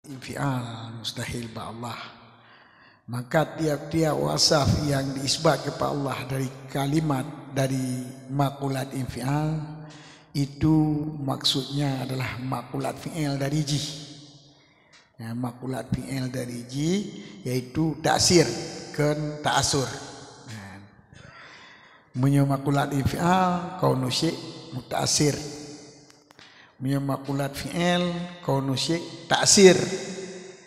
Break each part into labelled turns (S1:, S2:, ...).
S1: infial mustahil ba Allah. Maka tiap-tiap wasaf yang diisbat kepada Allah dari kalimat dari makulat infial itu maksudnya adalah makulat fi'il dari ji. Ya, makulat fi'il dari ji yaitu taksir kan ta'asur. Punya makulat infial kaunu syai' muta'assir. Punya makulat fi'il kaunu syai' taksir.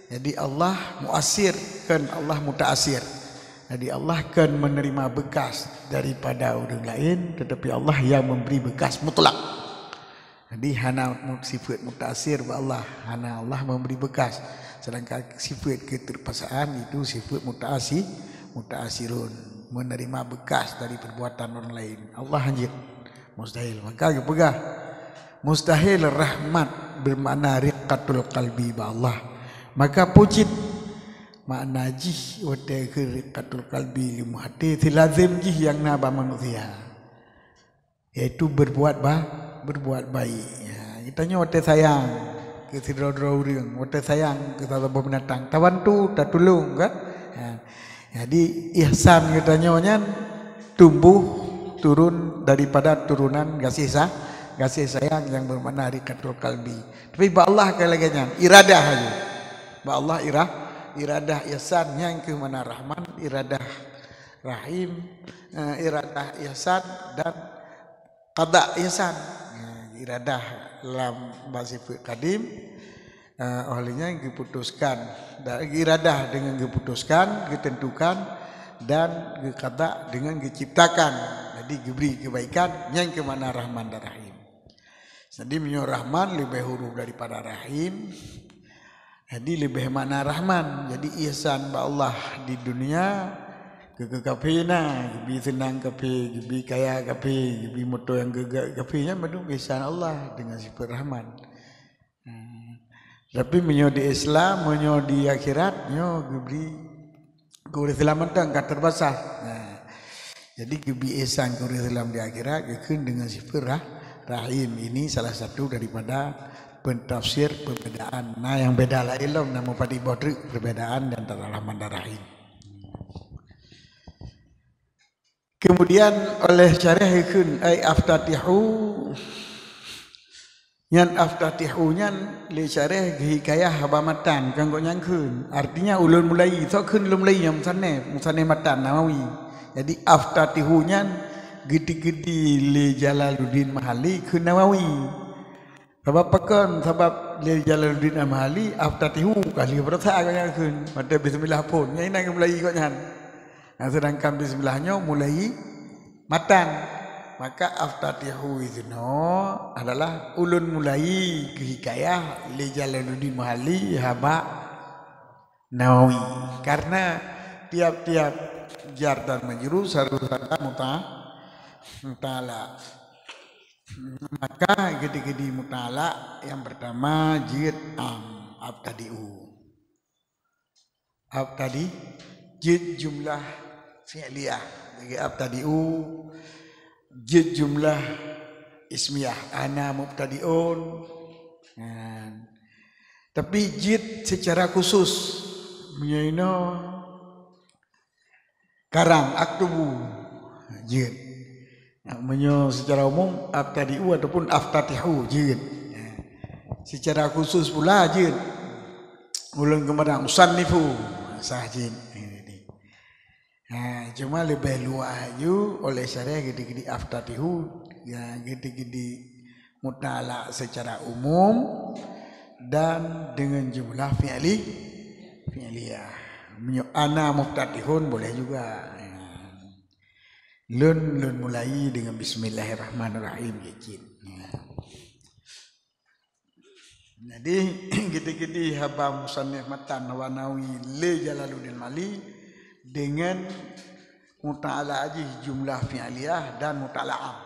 S1: Jadi Allah muasir kan Allah muta'assir. Jadi Allah kan menerima bekas daripada orang lain, tetapi Allah yang memberi bekas mutlak. Jadi hana sifat muta'assir Allah, hana Allah memberi bekas. Sedangkan sifat keterpaksaan itu sifat muta'assirun, menerima bekas dari perbuatan orang lain. Allah hanya mustahil. Maka pegah mustahil rahmat bermakna riqatul qalbi ba Allah. Maka pujit makna jih wate riqatul qalbi li muhadits lazim jih yang naba manusia, yaitu berbuat baik. Ya, kita nyo wate sayang ke sidra-sidra urang, wate sayang ke sesama binatang. Tawan tu tak tolong kan? Ya. Jadi ihsan kita nyo nya tumbuh turun daripada turunan kasih sayang yang bermakna riqatul qalbi. Tapi ba Allah kalaganya iradah aja. Ba Allah iradah ihsan yang ke mana rahman, iradah rahim, iradah ihsan dan qada ihsan. Iradah dalam bahasa kadim olehnya diputuskan, dan iradah dengan diputuskan, ditentukan, dan qada dengan diciptakan. Jadi diberi kebaikan yang ke mana rahman dan rahim. Jadi menyo rahman lebih huruf daripada rahim. Jadi lebih makna rahman. Jadi ihsan ba Allah di dunia ke kapina, bi senang kape, bi kaya kape, bi moto yang gegak kapenya madu ihsan Allah dengan sifat rahman. Tapi menyo di Islam, menyo di akhirat, nyo diberi keselamatan tak terbasah. Jadi kebi ihsan Islam di akhirat yakun dengan sifat rahim. Ini salah satu daripada pentafsir perbedaan. Nah, yang beda lah ilmu nama padi bodri perbedaan antara rahman dan rahim. Kemudian oleh syarah ikun ay aftatihu nyan aftatihu nyan le syarah hikayah habamatan kanggo nyangkeun. Artinya ulun mulai so keun ulun mulai yang musane matan Nawawi. Jadi aftatihu nyan gede-gede le Jalaluddin Mahali keun Nawawi. Sebab pekan sebab le Jalaluddin Mahali aftatihu kali berasa agaknya keun. Pada bismillah pun nyai nang mulai kok nyan. Nah, sedangkan bismillahnya mulai matan. Maka aftatihu itu adalah ulun mulai ke hikayah li Jalaluddin Mahali haba Nawawi. Karena tiap-tiap jar dan majrur sarusaka mutala. Maka gede-gede mutala yang pertama jid abtadi'u. Abtadi jid jumlah fi'liyah. Jadi abtadi'u jid jumlah ismiyah. Ana mubtadi'un. Tapi jid secara khusus menyaino karang aktubu jid. Menyo secara umum abtadi'u ataupun aftatihu jid. Secara khusus pula jid ulun kemadang usannifu sah jid. Cuma lebih luas ju oleh syariah gede-gede aftatihu ya gede-gede mutala secara umum dan dengan jumlah fi'liyah. Menyo ana mubtadihun boleh juga. Lun mulai dengan bismillahirrahmanirrahim yakin. Jadi gede-gede haba musannif matan Nawawi le Jalaluddin Mahali dengan muta'ala aji jumlah fi'liyah dan muta'ala am.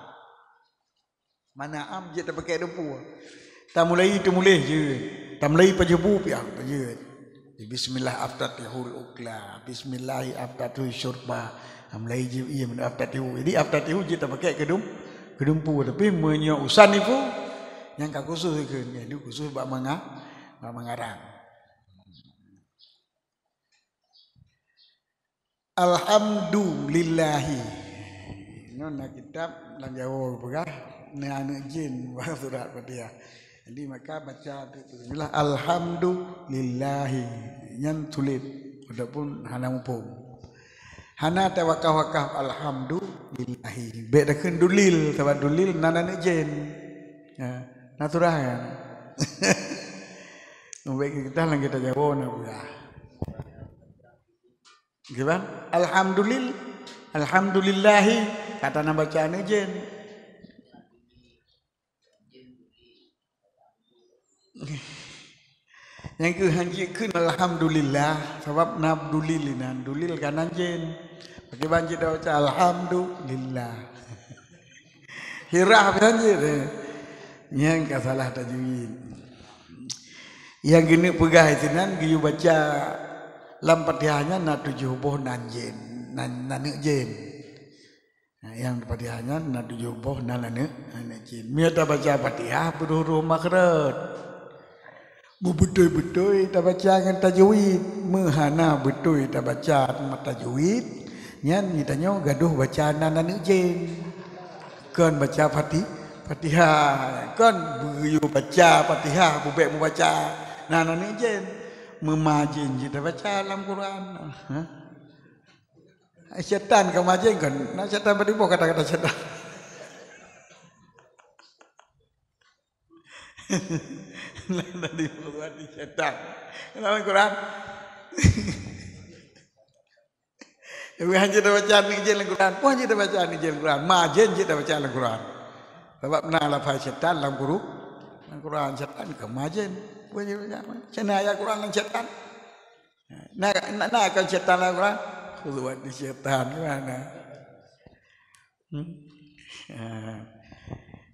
S1: Mana am je tak pakai depu. Tak mulai tu mulai je. Tak mulai pajebu piang je. Bismillah aftatihul ukla, bismillah aftatihul syurba. Mulai je ia men aftatihu. Jadi aftatihu je tak pakai kedumpu tapi menyo usanifu yang ka khusus ke. Jadi khusus bak mengarang. Alhamdulillahi. Nona kitab dalam Jawa berah ni anak jin surat Fatihah. Jadi maka baca bismillah alhamdulillahi nyan tulis adapun hana mumpung. Hana tawakah alhamdulillahi. Bek dah dulil sebab dulil nana anak jin. Ya, naturah kan. Nombek kita lang kita Jawa na berah. Gimana? Alhamdulillahi kata nama bacaan jen. Yang ke hanjikan alhamdulillah sebab nabdulilinan dulil kanan jen. Bagi banjir dah baca alhamdulillah. Hirah banjir yang kasalah tajwid. Yang gini pegah itu nan giyu baca lam Fatihahnya na 7 boh nan jen nan jen. Yang Fatihahnya na 7 boh nan jen. Mia ta baca Fatihah huruf makhraj. Betul-betul ta baca dengan tajwid. Mehana betul ta baca tajwid. Nyan ditanya gaduh bacaan nan jen. Kan baca Fatihah. Kan begitu baca Fatihah bubek membaca nan jen. Memajin kita baca dalam Quran. Syaitan kau majin kan? Nak syaitan beribu kata-kata syaitan. Nanti buat syaitan. Dalam Quran. Ibu hanya kita baca ni je dalam Quran. Puan kita baca ni je dalam Quran. Majin kita baca dalam Quran. Sebab nak lafaz syaitan dalam Quran syaitan kau majin. Cina ayat Quran yang syaitan. Nak akan syaitan lah Quran. Keluar di syaitan mana?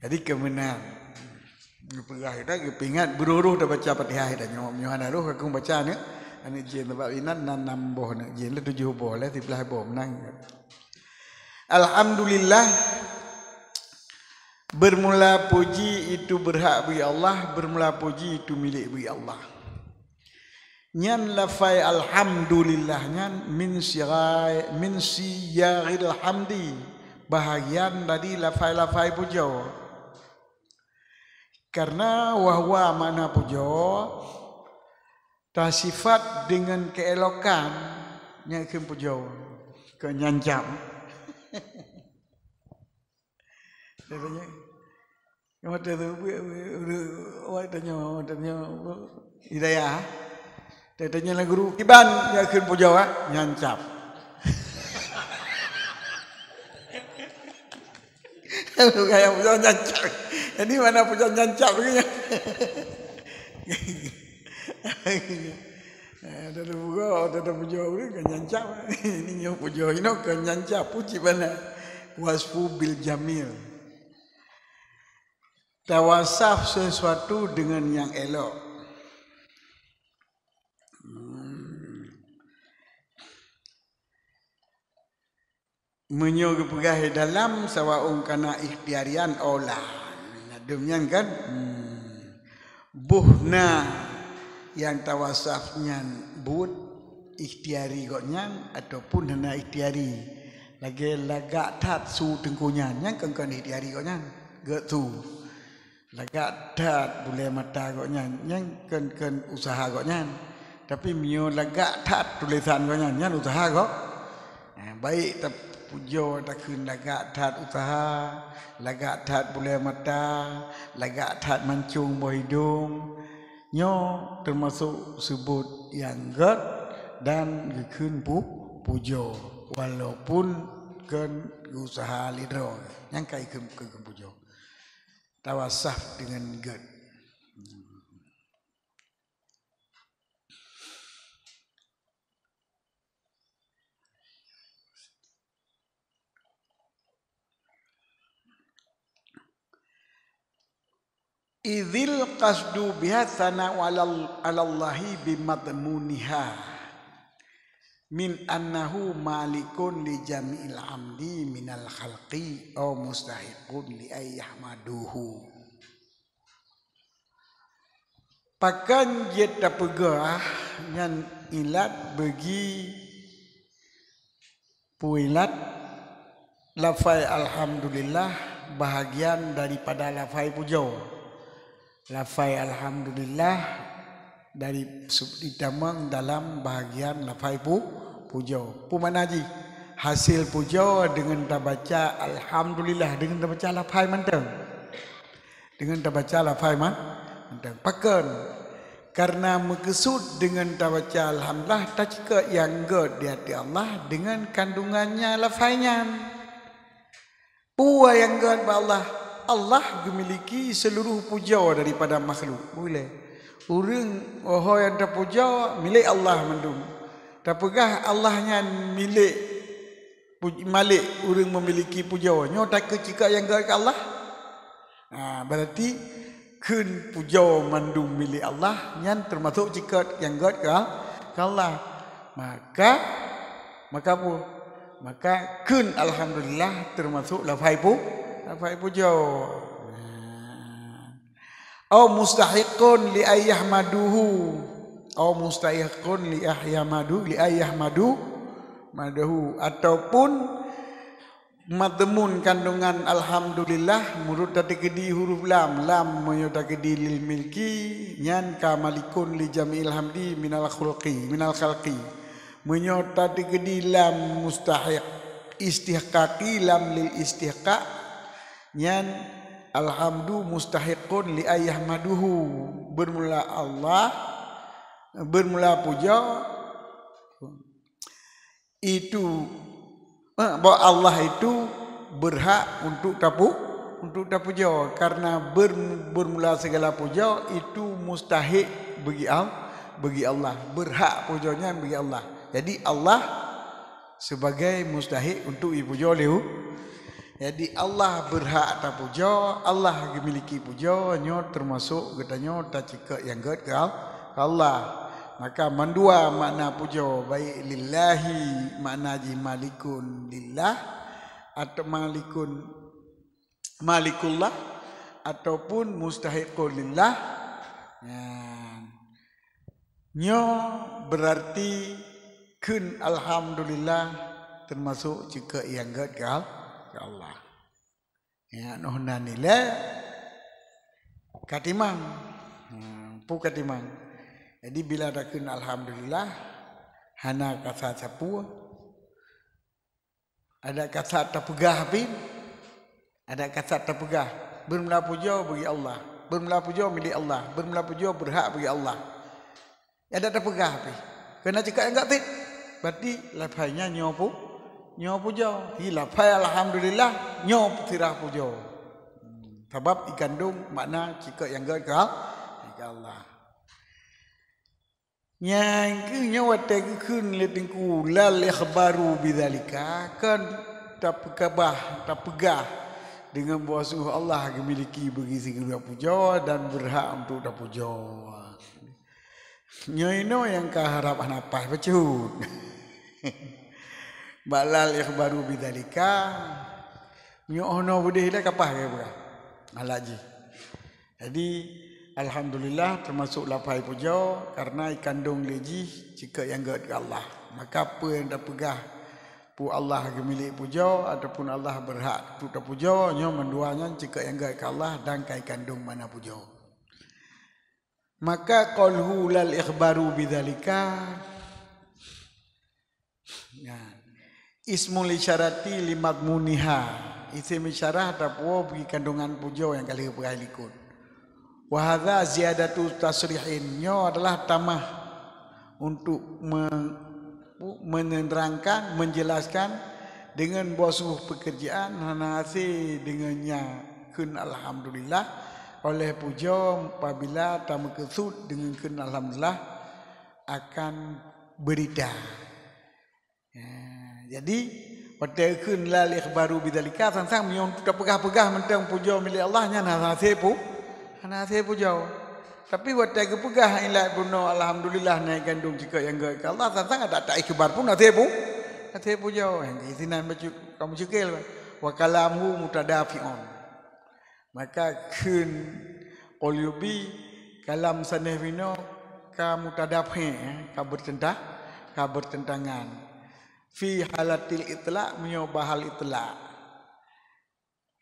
S1: Jadi kemenang. Perah kita kepingat beruruh dah baca Fatihah dah nyom ada ruh aku baca ni. Ani jin sebab inan nan namboh nak jin le 7 boh le 11 boh menang. Alhamdulillah. Bermula puji itu berhak bagi Allah, bermula puji itu milik bagi Allah. Nyan lafai alhamdulillah nyan min siyaril hamdi, bahagian dari lafai puja. Karena wahwa mana puja tasifat dengan keelokan yang puja kenyancam. Katanya, kamu tanya hidayah. Tanya lah guru Iban yang akan pujawa nyancap. Kalau kayak pujawa nyancap, ini mana pujawa nyancap begini? Ada pujawa ini kan nyancap. Ini yang pujawa ini kan nyancap. Puji mana? Wasfu bil jamil. Tawasaf sesuatu dengan yang elok. Menyoga pegah dalam sawaung kana ikhtiarian olah. Nadumnya kan buhna yang tawasafnya but ikhtiari goknya ataupun hana ikhtiari. Lagi lagak tat su tengkunya yang kan ikhtiari goknya. Getu. Lagak tat boleh mata goknya yang kan usaha goknya. Tapi mio lagak tat tulisan goknya yang usaha gok. Baik tapi pujo tak kun lagak tat usaha, lagak tat boleh mata, lagak tat mancung buah hidung. Nyo termasuk sebut yang gat dan kun pujo walaupun kan usaha lidro yang kai kun pujo. Tawasaf dengan gat. Idzil qasdu biha sana'u 'alallahi bimadmuniha min annahu malikun li jami'il amdi minal khalqi aw mustahiqun li ayyahmaduhu. Pakan jeta pegah ngan ilat bagi Puilat lafai alhamdulillah bahagian daripada lafai puja. Lafai alhamdulillah dari ditamang dalam bahagian lafai puja. Mana ji? Hasil puja dengan kita baca alhamdulillah, dengan kita baca lafai manteng. Dengan kita baca lafai manteng. Pakan karena maksud dengan kita baca alhamdulillah tak jika yang god di hati Allah dengan kandungannya lafainya. Puwa yang god Allah. Allah memiliki seluruh puja daripada makhluk. Boleh. Orang yang terpuja milik Allah mendung. Tapakah Allahnya milik malik orang memiliki puja. Nyo tak jika yang god ke Allah. Berarti kun puja mandung milik Allah yang termasuk jika yang god ke Allah. Maka apa? Maka kun alhamdulillah termasuk lafai puja. Au mustahiqun li ayyahmaduhu. Au mustahiqun li ayyahmadu madahu, ataupun madmun kandungan alhamdulillah menurut tadi kedi huruf lam menyota kedi lil milki nyan kamalikun li jamil hamdi minal khalqi menyota kedi lam mustahiq istihqaqi lam lil istihqaq nyan alhamdu mustahiqun li ayyahmaduhu, bermula Allah bermula puja itu bahwa Allah itu berhak untuk puja karena bermula segala puja itu mustahik bagi Allah, berhak pujanya bagi Allah. Jadi Allah sebagai mustahik untuk dipuja oleh. Jadi Allah berhak tak puja, Allah memiliki puja, nyo termasuk katanya tak cika yang god ke Allah. Maka mandua makna puja baik lillahi makna ji malikun lillah atau malikullah ataupun mustahiqul lillah. Nyo berarti kun alhamdulillah termasuk jika yang god ke Allah. Ya nohna nilai katimang. Katimang. Jadi bila dah kena alhamdulillah hana kata sapu ada kata terpegah pin ada kata terpegah bermula puja bagi Allah, bermula puja milik Allah, bermula puja berhak bagi Allah. Ada terpegah pin kena cakap enggak pin berarti lafainya nyo puja. Hi lafai alhamdulillah nyo tirah puja. Sebab ikandung makna cakap yang enggak ke Allah. Yang nyawa tegakun letingku lal ikhbaru bidzalika kan tapegah dengan bahwa sungguh Allah memiliki bagi segala puja dan berhak untuk dapuja. Nyoino yang kaharapan apa becut. Balal ikhbaru bidzalika nyono budih dah kapah ke bukan alaji. Jadi alhamdulillah termasuk lafai puja karena ikandung leji jika yang god ke Allah. Maka apa yang dah pegah pu Allah milik puja ataupun Allah berhak untuk puja nyo menduanya jika yang god ke Allah dan kai kandung mana puja. Maka qalhu lal ikhbaru bidzalika ismul isyarati limadmuniha. Isim isyarah tapuo bagi kandungan puja yang kali berhalikun. Wahada ziyadatu tasrihinnya adalah tamah untuk menerangkan, menjelaskan dengan bosuh pekerjaan hanasi dengannya kun alhamdulillah oleh puja apabila tamu kesud dengan kun alhamdulillah akan berita. Jadi pada kun lal ikhbaru bidzalika sang mion tak pegah-pegah mentang puja milik Allah nya hanasi pu hana saya puja. Tapi waktu aku pegah ilai puno alhamdulillah naik gandung jika yang ke Allah tentang ada tak ikhbar pun ada puja. Yang isinan baju kamu cekil wa kalamu mutadafiun. Maka kun qalyubi kalam sanehwino ka mutadafi ka bertentangan. fi halatil itlaq menyobah hal itlaq.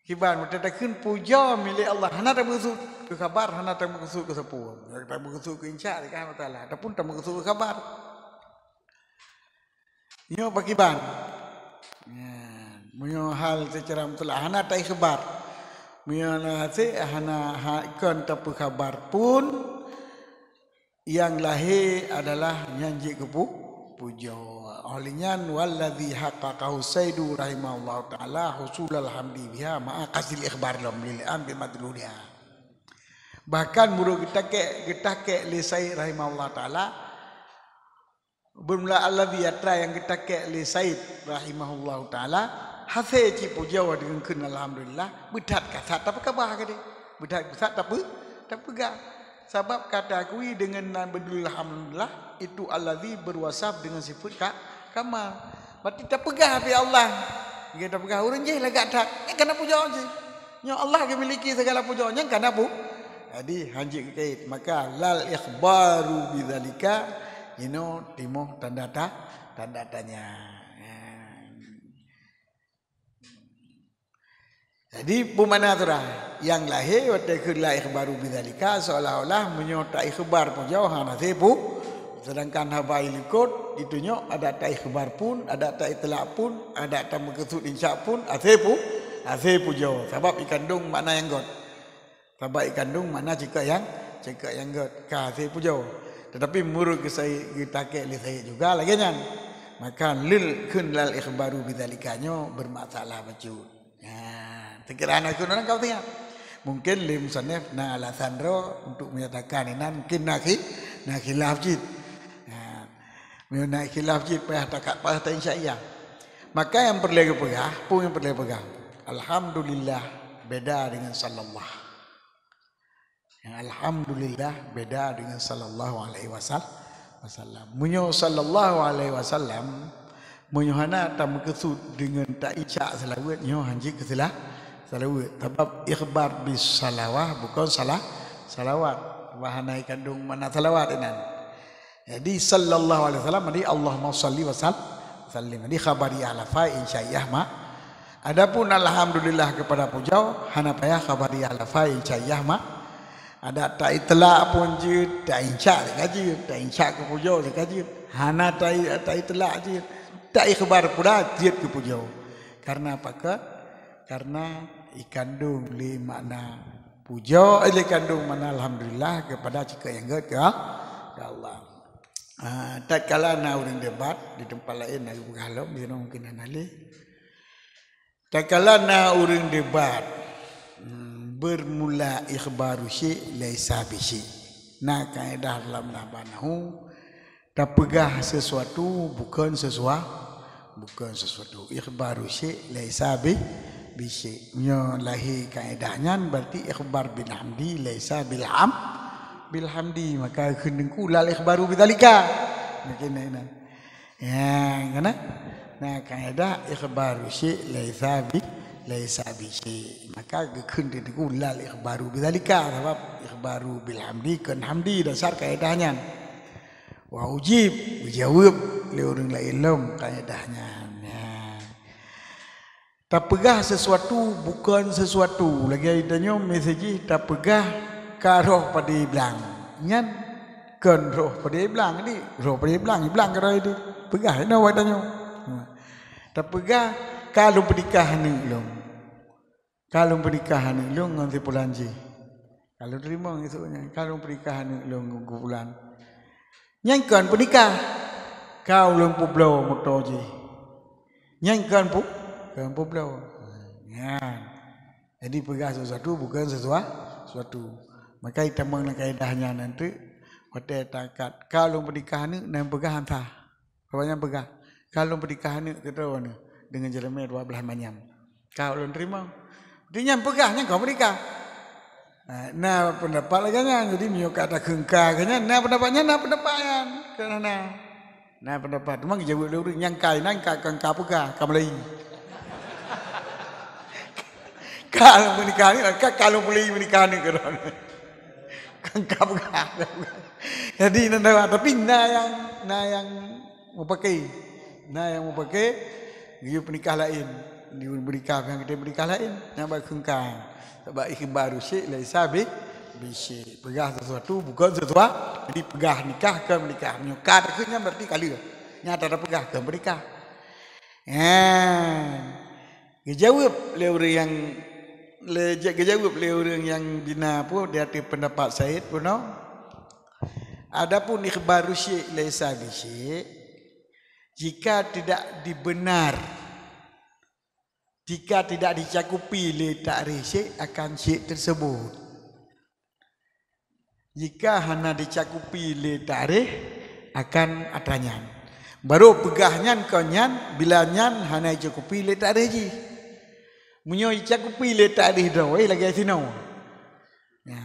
S1: Kiban mata tak kun puja milik Allah. Hana tak bersu ke khabar, hana tak bersu ke sepuh. Tak bersu ke insya Allah taala. Ataupun tak bersu ke khabar. Nyo pakiban. Menyo hal secara mutlak hana tak khabar. Menyo nase hana hakon tak khabar pun yang lahir adalah nyanyi kepu puja. Olehnya wallazi haqqaqahu Saidu rahimahullah taala husulal hamdi biha ma'a qasil ikhbar lam lil ambi madluliha. Bahkan murid kita ke li Said rahimahullah taala bermula allazi yatra yang kita ke li Said rahimahullah taala hasil ci puja dengan kun alhamdulillah bedat kata tapi kabah kade bedat besar tapi gak sebab kata akui dengan nabdul alhamdulillah itu allazi berwasaf dengan sifat kamal berarti tak pegah hati Allah kita pegah urang je lagak tak kena puja je nya Allah yang memiliki segala pujanya kena pu jadi hanji kait maka lal ikhbaru bidzalika timo tanda tanya. Jadi pemana turah yang lahir waktu kelai ikhbaru bidzalika seolah-olah menyotai ikhbar pun jauh hana sepu sedangkan habai likut itunya ada tak ikhbar pun ada tak itlaq pun ada tak mengesut insya pun asepu jauh sebab ikandung makna yang god sebab ikandung makna cekak yang god ka asepu jauh tetapi muruk saya kita ke li saya juga lagi nyan maka lil kun lal ikhbaru bidzalikanya bermasalah baju. Sekiranya aku orang kau tengok mungkin lim sanef na alasan ro untuk menyatakan ini mungkin nak khilaf jid nak khilaf jid payah tak insyaallah maka yang perlu pegang pun yang perlu pegang alhamdulillah beda dengan sallallahu yang alhamdulillah beda dengan sallallahu alaihi wasallam munyo sallallahu alaihi wasallam munyo hana tak maksud dengan tak isyak selawat nyo hanji kesalah salawat sebab ikhbar bis salawah bukan salawat wahana kandung mana salawat ini jadi sallallahu alaihi wasallam jadi Allahumma shalli wa sallim jadi khabari ala fa insyaallah ma adapun alhamdulillah kepada puja hana payah khabari ala fa insyaallah ma ada tak itlaq pun je tak insya kaji tak insya ke puja kaji hana tak itlaq je tak ikhbar pula je ke puja karena apa karena ikandung li makna puja li kandung makna alhamdulillah kepada jika yang ke Allah. Tak kala na urang debat di tempat lain nak berhalau dia mungkin anali. Tak kala na urang debat bermula ikhbaru syai laisa bi syai. Nah kaedah dalam nabanahu tak pegah sesuatu bukan sesuatu ikhbaru syai laisa bi bisi nyo lahi kaedahnya berarti ikhbar bin hamdi laisa bil hamdi maka kendengku lal ikhbaru bidzalika mungkin ini ya ngana nah kaedah ikhbaru syai laisa bi syai maka kendengku lal ikhbaru bidzalika sebab ikhbaru bil hamdi kan hamdi dasar kaedahnya wa ujib dijawab oleh orang lain kaedahnya. Tak pegah sesuatu bukan sesuatu lagi adanya mesej tak pegah karoh pada iblang nyan kan roh pada iblang ni roh pada iblang karo itu pegah no wadanya tak pegah kalau pernikahan ni long nganti pulanji kalau terima esoknya kalau pernikahan ni long bulan nyan kan pernikah kau long publo motoji nyan kan kampung belau. Ya. Jadi pegah sesuatu bukan sesuatu. Maka kita mengenai kaedahnya nanti pada takat kalau pernikahan ni dan pegah antah. Kawannya pegah. Kalau pernikahan ni kita tahu ni dengan Jeremia 12 manyam. Kalau terima dia pegahnya kau menikah. Nah pendapat lagi nya jadi mio kata kengka kanya nah pendapatnya kerana nah pendapat memang jawab dulu yang kai nang kengka pegah kamlai. Kalau menikah ni, kalau boleh menikah ni kerana kangkap. Jadi tapi na yang mau pakai Nah yang mau pakai dia pernikah lain. Dia bernikah yang kita bernikah lain. Yang berkengkang. Sebab ikhbaru syekh laisa bisyik. Pegah sesuatu bukan sesuatu. Jadi pegah nikah ke menikah. Menyukat akhirnya berarti kali tu. Nyata ada pegah ke menikah. Dijawab oleh orang yang dijawab oleh orang yang bina pun dia ada pendapat Said pun. Adapun ikhbaru syekh laisa bisyik, jika tidak dibenar, jika tidak dicakupi oleh takrif syekh akan syekh tersebut. Jika hanya dicakupi oleh takrif akan adanya. Baru pegahnya konyan bila nyan hanya dicakupi oleh takrif ji. Munyo dicakupi oleh takrif dah lagi sino. Ya.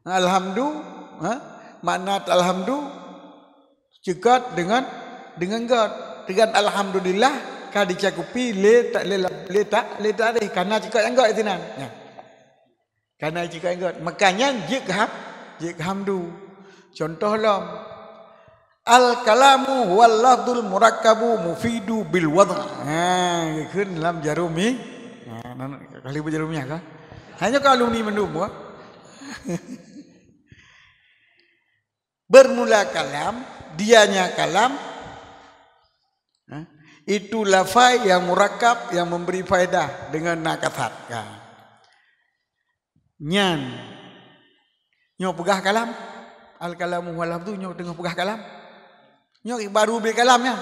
S1: Alhamdulillah, makna alhamdulillah cegat dengan God. Dengan alhamdulillah ka dicakupi le takrif karena cegat yang God itinan. Ya. Karena cegat yang God. Makanya jik hamdu. Contoh lam al-kalamu wal lafdul murakkabu mufidu bil wad'. Keun lam jarumi. Kali berjarumnya kah? Hanya kalau ni mendum. Bermula kalam, dianya kalam. Itu lafai yang murakkab yang memberi faedah dengan nakathat. Nyan. Nyo pegah kalam. Al-kalamu wal lafdhu nyo tengah pegah kalam. Nyo baru bil kalamnya.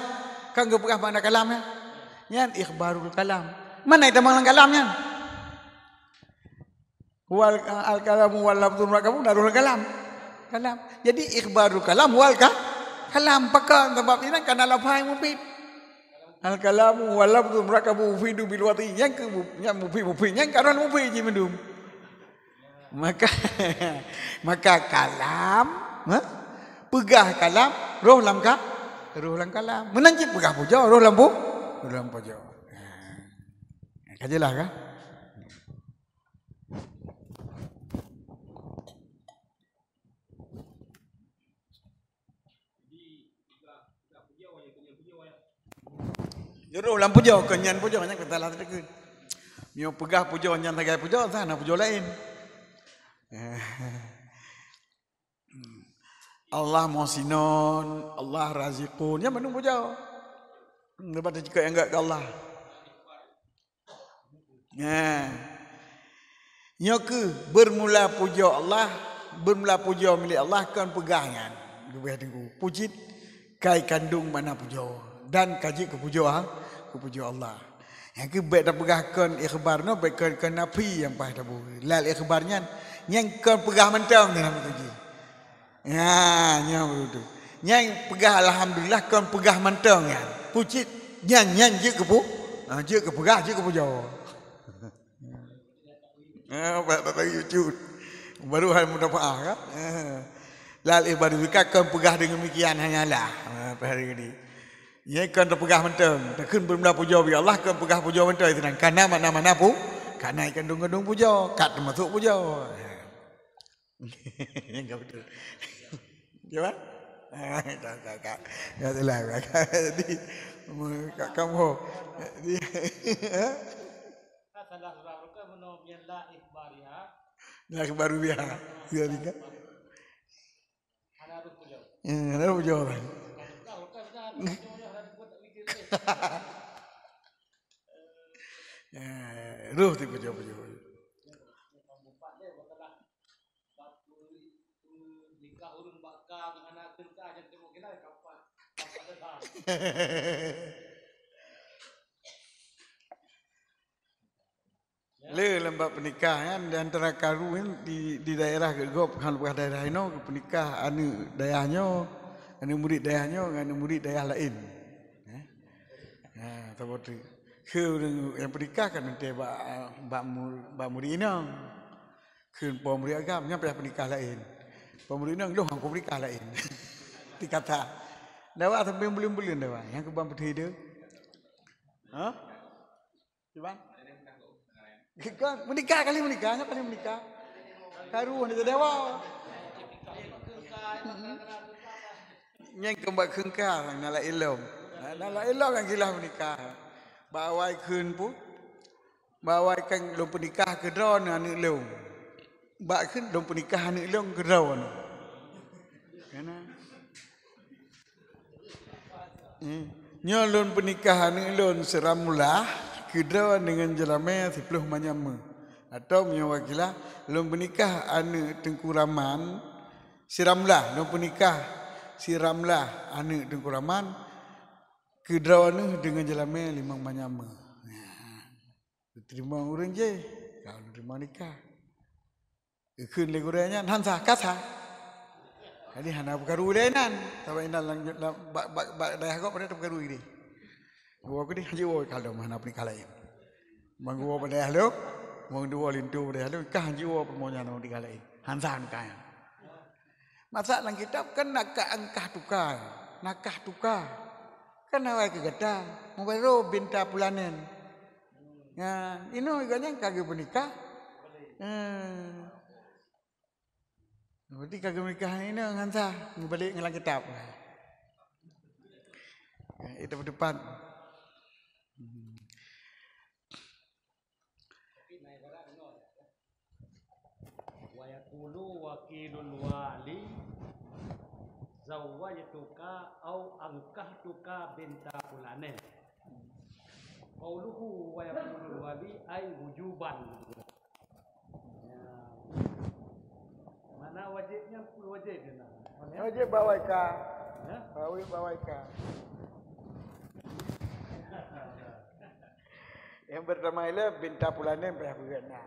S1: Kan ge pegah makna kalamnya. Nyan ikhbarul kalam. Mana itu malang kalamnya? Wal al-kalamu wal lafdhu murakkabu darul kalam. Kalam. Jadi ikhbarul kalam wal kalam pakai sebab ini kan lafai mufid. Al-kalamu wal lafdhu murakkabu mufidu bil wati yang mufid yang karan mufid je mendum. Maka kalam, pegah kalam, roh lam kalam. Menanjib pegah puja, roh lam puja. Kajilah kah? Roh lam puja, kenyan puja banyak kita lah terdekat. Mio pegah puja, nyan tagai puja, sana puja lain. Allah Muhsinun, Allah Raziqun. Yang mana puja? Lepas jika yang enggak ke Allah. Nyoke bermula puja Allah, bermula puja milik Allah kan pegahnya. Dua tengku. Pujit kai kandung mana puja dan kaji ke puja Allah. Yang ke baik dah pegahkan ikhbarna baik ke nabi yang pah tabu. Lal ikhbarnya yang kan pegah mentang dalam tu. Ya, begitu. Yang pegah alhamdulillah kan pegah mentang ya. Pujit nyan je ke pu. Je ke pegah je ke puja. Tak YouTube. Baru hal mudah maaf kan. Lal ibadah kan pegah dengan demikian hanyalah hari ini. Ia kan terpegah mentang. Takkan bermula puja bi Allah kan pegah puja mentang itu nan. Karena mana-mana pun karena kandung-kandung puja, kat termasuk puja. Enggak betul. Gimana? Tak. Ya salah. Jadi kamu salah surah menom yang la ikhbariha. La ikhbariha. Ya dikah? Ada puja. Ada puja. Ruh tu puja. Lembab pernikahan di antara karuin di daerah gegop kan bukan daerah ini pernikah anu daerahnya anu murid daerahnya anu murid daerah lain. Seperti ke yang pernikah kan nanti bak murid ini ke pemurid agamanya pernah pernikah lain. Pemurid ini loh aku pernikah lain. Dikata dawa sampai belum dawa yang ke bang putih dia. Cuba. Kan menikah menikahnya kali menikah. Karuan itu dewa. Yang kembak kengkar nala ilmu. Nala elok kan kilah menikah. Bawai keun pu. Bawai kan lom penikah ke drone anak leung. Bak keun lom penikah anak leung ke drone. Kana. Nyo lom penikah anak leung seramulah ke drone dengan jelame 10 manyama. Atau nyo wakilah lom penikah anak tengkuraman siramlah lom penikah siramlah anak tengkuraman kedrawana dengan jelame 5 manyama. Terima orang je. Kalau terima nikah. Keun le gorenya hansa kasa. Jadi hana perkaru denan. Tawa inal lang bak daya kok pada perkaru ini. Gua ko di haji wo kalau mana nikah lain. Manggo pada halo. Mong dua lintu pada halo kah haji wo permonya no nikah lain. Hansa nikah. Masa lang kitab kan nakah angkah tukar. Nakah tukar. Kan awak kegata mubaro binta pulanen. Ya, ino iganya kagak menikah. Berarti kagak menikah ini ngansa balik ngelang kitab. Itu depan.
S2: Wa yaqulu wakilul wali zawwajtuka au ankahtuka binta fulanin. Qauluhu wa yaqulul wali ay wujuban. Ya. Mana wajibnya wajib dia.
S1: Wajib bawai ka.
S2: Ya?
S1: Bawai ka. Yang pertama ialah binta fulanin payah berana.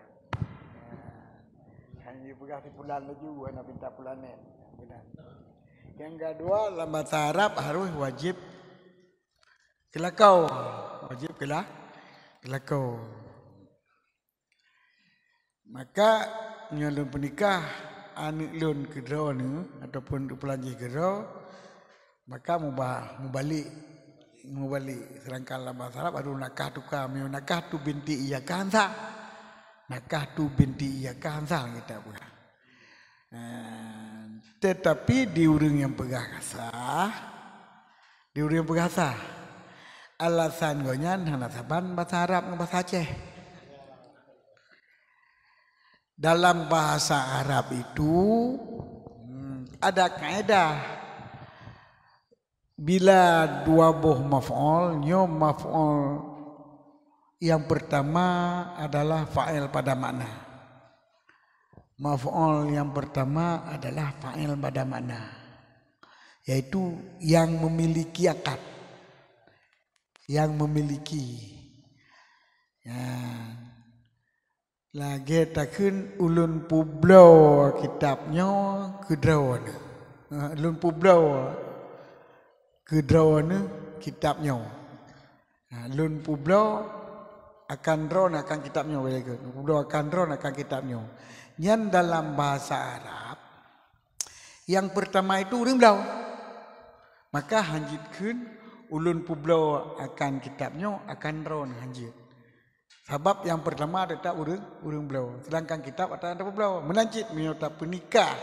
S1: Hanya pegah si fulan laju ana binta fulanin. Benar. Yang kedua dalam bahasa Arab harus wajib kelakau. Wajib kelakau. Maka nyalon penikah anak lun kedua ni ataupun pelanjih kedua maka mubalik sedangkan dalam bahasa Arab baru nakah tukar nakah tu binti iya kansa. Nakah tu binti iya kansa kita bukan. Tetapi di urang yang perkasa alasan gonyan hana saban bahasa Arab dengan bahasa Aceh. Dalam bahasa Arab itu ada kaidah bila dua buah maf'ul, maf'ul yang pertama adalah fa'il pada makna. Maf'ul yang pertama adalah fa'il pada makna, yaitu yang memiliki akad, yang memiliki. Ya. Lagi takun ulun publau kitabnya kedrawana. Ulun publau kedrawana kitabnya. Ulun publau akan ron akan kitabnya. Publau akan ron akan kitabnya. Yang dalam bahasa Arab yang pertama itu urang blau. Maka hanjitkeun ulun publau akan kitabnya akan ron hanjit. Sebab yang pertama ada urang blau. Sedangkan kitab ada publau. Melanjut menyota penikah.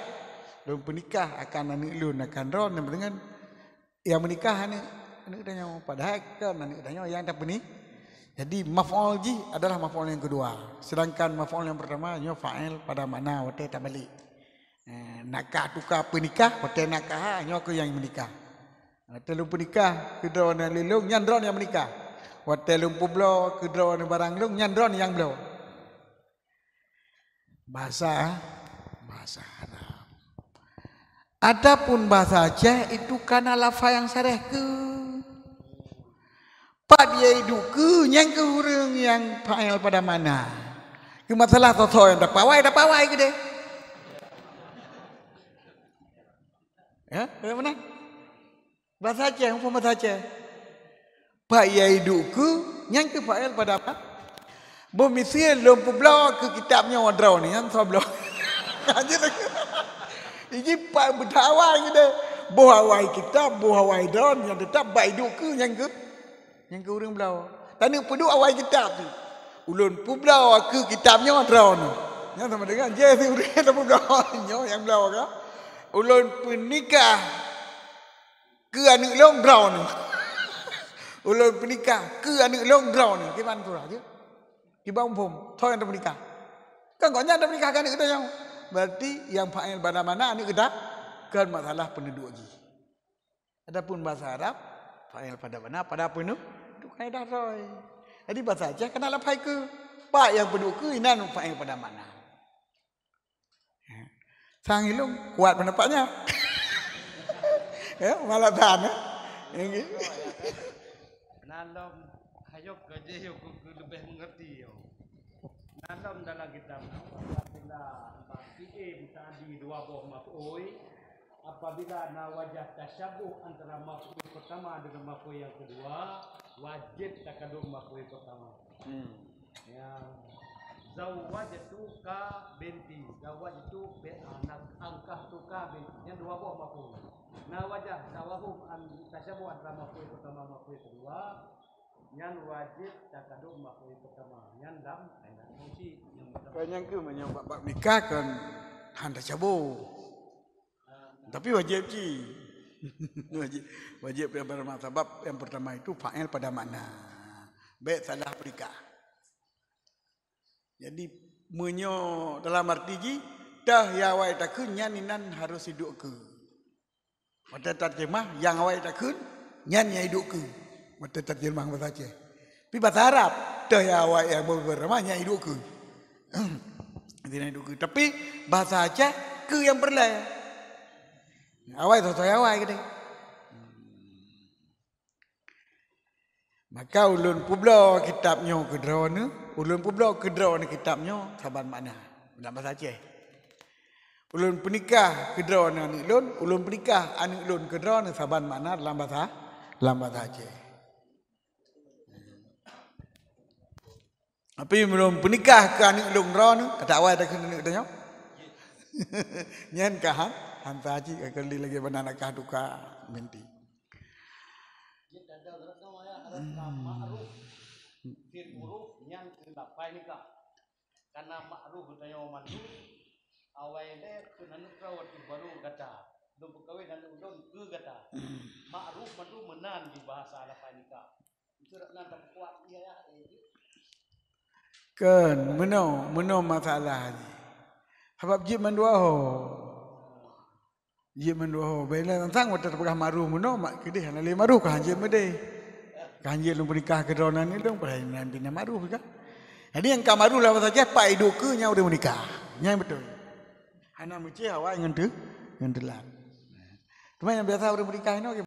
S1: Dalam penikah akan anak ulun akan ron dengan yang menikah anak danyo. Padahal kan anak danyo yang tak penik. Jadi maf'ul ji adalah maf'ul yang kedua. Sedangkan maf'ul yang pertama nyo fa'il pada makna wate tak balik. Nakah tukar penikah wate nakah nyo ke yang menikah. Telung penikah kedua dan lelung nyandron yang menikah. Watelung publo kedron barang lung nyandron yang blo. Bahasa Arab. Adapun bahasa Aceh itu kana lafaz yang sareh ke. Pak dia hidup ke yang ke hurung yang fa'il pada mana. Ke masalah toto yang dah pawai ke deh. Ya, bagaimana? Bahasa Aceh, apa bahasa Aceh? Pak ia hidup ke yang ke fa'il pada apa? Bomisil lom publau ke kitabnya wadraw ni yang sablau. Aja nak. Iki pak berdawai kita. Bohawai kitab, bohawai daun yang tetap baik hidup ke yang ke urang blau. Tanya peduk awai kitab tu. Ulun publau ke kitabnya wadraw ni. Yang sama dengan je si urang publau yang blau ke. Ulun penikah ke anak long blau ni. ulun pernikah ke anak long ground ni kiban tu aja. Kibang pom, thoi anda pernikah. Kan kau nyanda pernikah kan kita yang berarti yang fa'il pada mana anak kita kan masalah penduduk lagi. Adapun bahasa Arab fa'il pada mana pada penduduk itu kaidah roy. Jadi bahasa Aceh kena lapai ke. Pak yang penduduk ke inan fa'il pada mana. Sang ilung kuat pendapatnya. Ya, malah tahan ya.
S2: Nalam hayok kerja yo lebih mengerti yo. Nalam dalam kitab apabila fi'il tadi dua buah maf'ul, apabila nawajah tasyabuh antara maf'ul pertama dengan maf'ul yang kedua, wajib takadum maf'ul pertama. Yang zawwajtuka binti, zawwajtu bi anak angkahtuka binti. Yang dua buah maf'ul. Nawajah tawahum tasyabuh antara maf'ul pertama maf'ul kedua. Yang wajib takadum maf'ul pertama. Yang dam ada fungsi yang
S1: banyak ke menyebab nikah kan handa cabu. Tapi wajib ji. wajib yang pertama sebab yang pertama itu fa'il pada makna. Baik salah pernikah. Jadi menyo dalam arti ji dah ya awai takun nyaninan harus hidup ke. Mata terjemah yang awai takun nyan ya hidup ke. Mata terjemah bahasa Aceh. Tapi bahasa Arab dah ya awai yang berama nya hidup ke. Tidak hidup ke. Tapi bahasa Aceh ke yang perlah. Awai tu awai ke. Maka ulun publo kitabnya kedra ni, ulun publo kedra ni kitabnya saban makna dalam bahasa Aceh. Ulun pernikah kedra ni anak ulun pernikah anak ulun kedra ni saban makna dalam bahasa Aceh. Tapi belum pernikah ke anak ulun kedra ni, kata awal dah kena katanya. Nyan kah hantar haji kali lagi banana kah duka binti.
S2: Ma'ruf fil huruf yang lapai nikah karena ma'ruf tanya mandu awalnya kunanu kawat baru kata do kawin dan udon ke kata ma'ruf mandu menan di bahasa lapai nikah itu nak tak kuat dia ya
S1: kan meno masalah ni sebab jib mendua ho bela tentang wata pegah ma'ruf meno mak kedih hale ma'ruf kan jib mede kanjil lu menikah ke dronan ni dong pada bina ma'ruf kan. Jadi yang kamaru lah saja pak hidup ke nya udah menikah. Nya betul. Anak mesti awak ngentu ngendelan. Cuma yang biasa udah menikah ini